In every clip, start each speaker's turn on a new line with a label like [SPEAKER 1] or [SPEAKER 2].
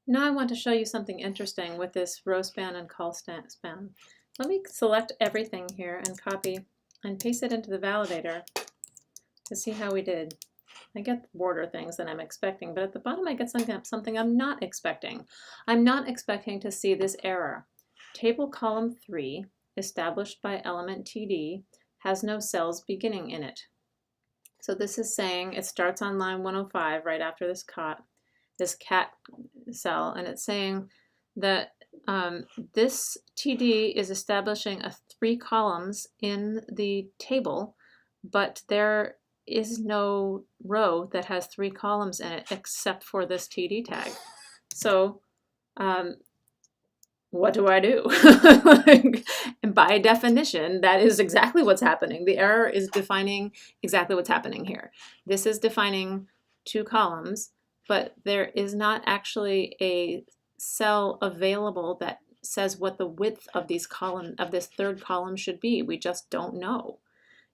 [SPEAKER 1] Now I want to show you something interesting with this row span and col span. Let me select everything here and copy and paste it into the validator to see how we did. I get border things that I'm expecting, but at the bottom I get something I'm not expecting. I'm not expecting to see this error. Table column 3, established by element TD, has no cells beginning in it. So this is saying it starts on line 105 right after this cat cell, and it's saying that this TD is establishing 3 columns in the table, but there is no row that has 3 columns in it except for this TD tag. So what do I do? And by definition, that is exactly what's happening. The error is defining exactly what's happening here. This is defining 2 columns, but there is not actually a cell available that says what the width of this 3rd column should be. We just don't know.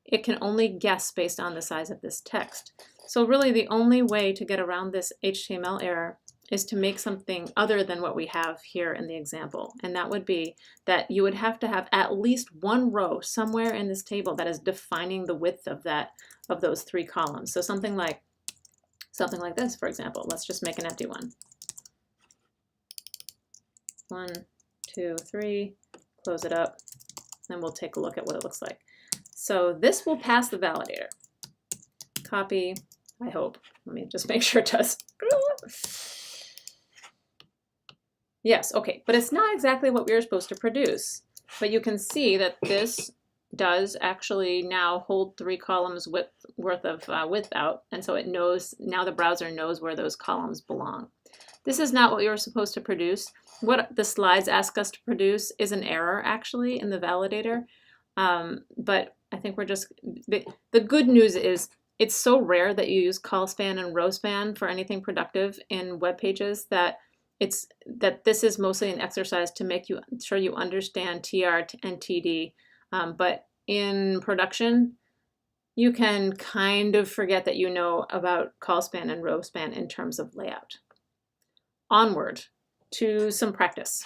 [SPEAKER 1] It can only guess based on the size of this text. So really the only way to get around this HTML error is to make something other than what we have here in the example. And that would be that you would have to have at least one row somewhere in this table that is defining the width of those 3 columns. So something like this, for example. Let's just make an empty one. 1, 2, 3, close it up, and we'll take a look at what it looks like. So this will pass the validator. Copy, I hope. Let me just make sure it does. Yes, okay, but it's not exactly what we were supposed to produce. But you can see that this does actually now hold 3 columns worth of width out, and so it knows, now the browser knows where those columns belong. This is not what we were supposed to produce. What the slides ask us to produce is an error actually in the validator, but I think we're just, the good news is it's so rare that you use col span and row span for anything productive in web pages that this is mostly an exercise to make sure you understand TR and TD, but in production, you can kind of forget that you know about col span and row span in terms of layout. Onward to some practice.